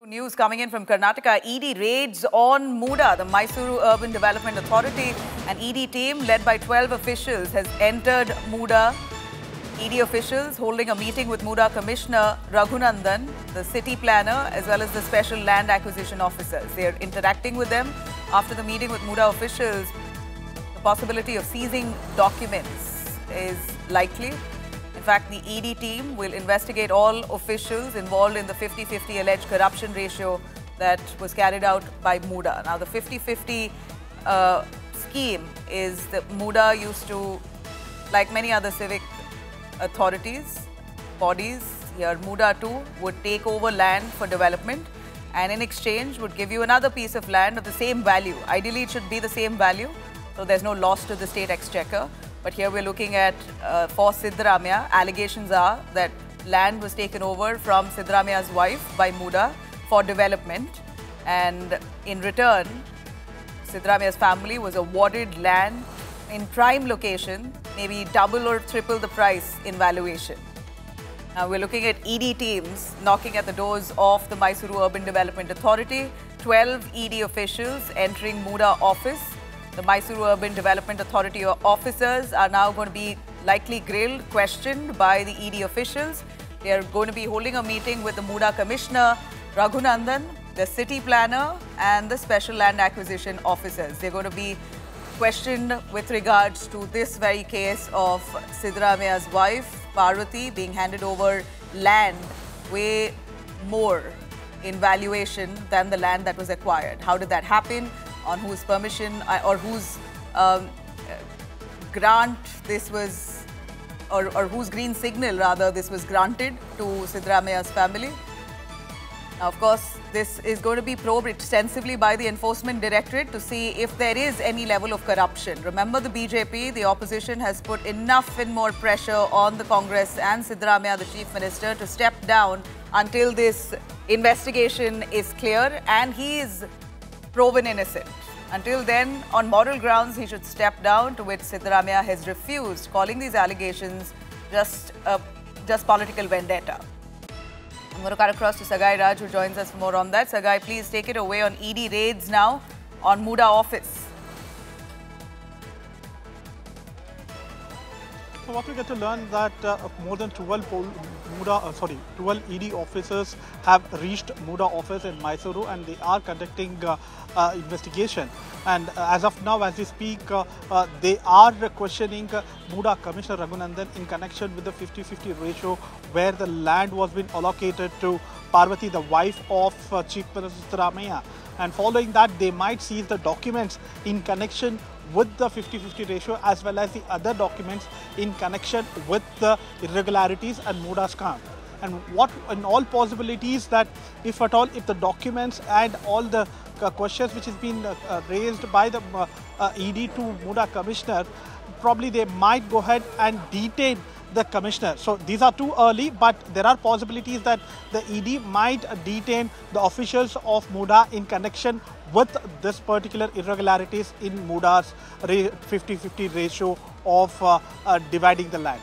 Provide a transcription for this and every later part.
News coming in from Karnataka. ED raids on MUDA, the Mysuru Urban Development Authority. An ED team led by 12 officials has entered MUDA. ED officials holding a meeting with MUDA Commissioner Raghunandan, the city planner, as well as the special land acquisition officers. They are interacting with them. After the meeting with MUDA officials, the possibility of seizing documents is likely. In fact, the ED team will investigate all officials involved in the 50-50 alleged corruption ratio that was carried out by MUDA. Now, the 50-50 scheme is that MUDA used to, like many other civic authorities, bodies, here MUDA too would take over land for development and in exchange would give you another piece of land of the same value. Ideally, it should be the same value, so there's no loss to the state exchequer. But here we're looking at, for Siddaramaiah, allegations are that land was taken over from Siddaramaiah's wife by MUDA for development. And in return, Siddaramaiah's family was awarded land in prime location, maybe double or triple the price in valuation. Now we're looking at ED teams knocking at the doors of the Mysuru Urban Development Authority. 12 ED officials entering MUDA office. The Mysuru Urban Development Authority officers are now going to be likely grilled, questioned by the ED officials. They are going to be holding a meeting with the MUDA Commissioner Raghunandan, the city planner and the special land acquisition officers. They're going to be questioned with regards to this very case of Siddaramaiah's wife, Parvati, being handed over land way more in valuation than the land that was acquired. How did that happen? On whose permission or whose grant this was, or whose green signal rather this was granted to Siddaramaiah's family. Now, of course, this is going to be probed extensively by the Enforcement Directorate to see if there is any level of corruption. Remember, the BJP, the opposition, has put enough and more pressure on the Congress and Siddaramaiah, the Chief Minister, to step down until this investigation is clear and he is proven innocent. Until then, on moral grounds, he should step down, to which Siddaramaiah has refused, calling these allegations just political vendetta. I'm going to cut across to Sagai Raj, who joins us for more on that. Sagai, please take it away on ED raids now on MUDA office. So what we get to learn that more than 12 ED officers have reached MUDA office in Mysuru and they are conducting investigation. And as of now, as we speak, they are questioning MUDA Commissioner Raghunandan in connection with the 50-50 ratio where the land was being allocated to Parvati, the wife of Chief Minister Siddaramaiah. And following that, they might seize the documents in connection with the 50-50 ratio as well as the other documents in connection with the irregularities and MUDA's scam. And what in all possibilities that if at all, if the documents and all the questions which has been raised by the ED to MUDA Commissioner, probably they might go ahead and detain the Commissioner. So these are too early, but there are possibilities that the ED might detain the officials of MUDA in connection with this particular irregularities in MUDA's 50-50 ratio of dividing the land.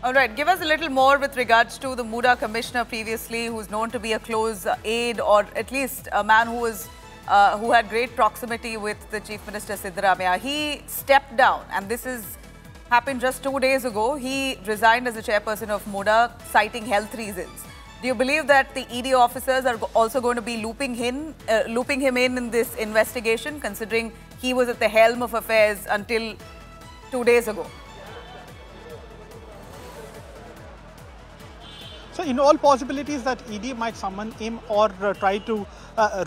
All right, give us a little more with regards to the MUDA Commissioner previously, who's known to be a close aide or at least a man who was who had great proximity with the Chief Minister Siddaramaiah. He stepped down, and this is happened just 2 days ago. He resigned as the chairperson of MUDA, citing health reasons. Do you believe that the ED officers are also going to be looping him in this investigation, considering he was at the helm of affairs until 2 days ago? So in all possibilities that ED might summon him or try to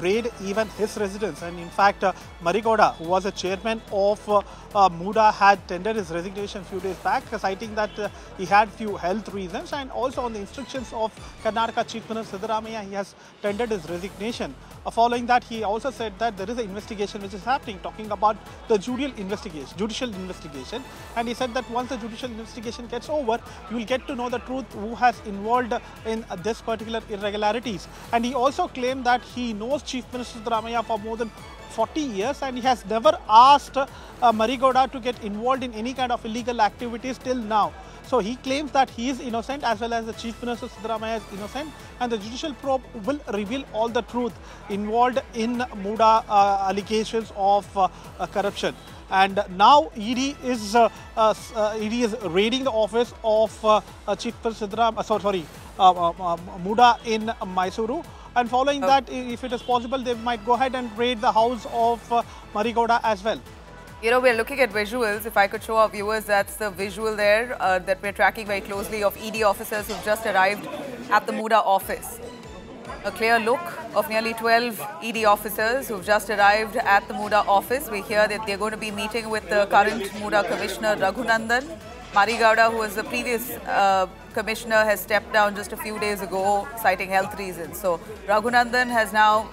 raid even his residence. And in fact, Marigowda, who was a chairman of MUDA, had tendered his resignation a few days back, citing that he had few health reasons. And also on the instructions of Karnataka Chief Minister Siddaramaiah, he has tendered his resignation. Following that, he also said that there is an investigation which is happening, talking about the judicial investigation. And he said that once the judicial investigation gets over, you will get to know the truth who has involved in this particular irregularities. And he also claimed that he knows Chief Minister Siddaramaiah for more than 40 years and he has never asked Marigowda to get involved in any kind of illegal activities till now. So he claims that he is innocent, as well as the Chief Minister Siddaramaiah is innocent, and the judicial probe will reveal all the truth involved in MUDA allegations of corruption. And now ED is raiding the office of Chief Minister MUDA in Mysuru. And following that, if it is possible, they might go ahead and raid the house of Marigowda as well. You know, we're looking at visuals. If I could show our viewers, that's the visual there that we're tracking very closely of ED officers who've just arrived at the MUDA office. A clear look of nearly 12 ED officers who've just arrived at the MUDA office. We hear that they're going to be meeting with the current MUDA Commissioner Raghunandan. Marigowda, who was the previous commissioner, has stepped down just a few days ago, citing health reasons. So Raghunandan has now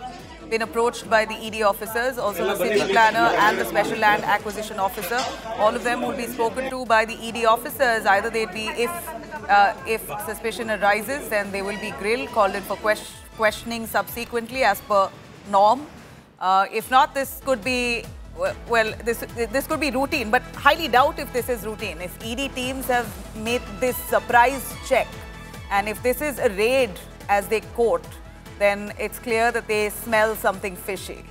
been approached by the ED officers, also the city planner and the special land acquisition officer. All of them will be spoken to by the ED officers. Either they'd be, if suspicion arises, then they will be grilled, called in for questioning subsequently as per norm. If not, this could be, well, this could be routine, but highly doubt if this is routine. If ED teams have made this surprise check, and if this is a raid as they quote, then it's clear that they smell something fishy.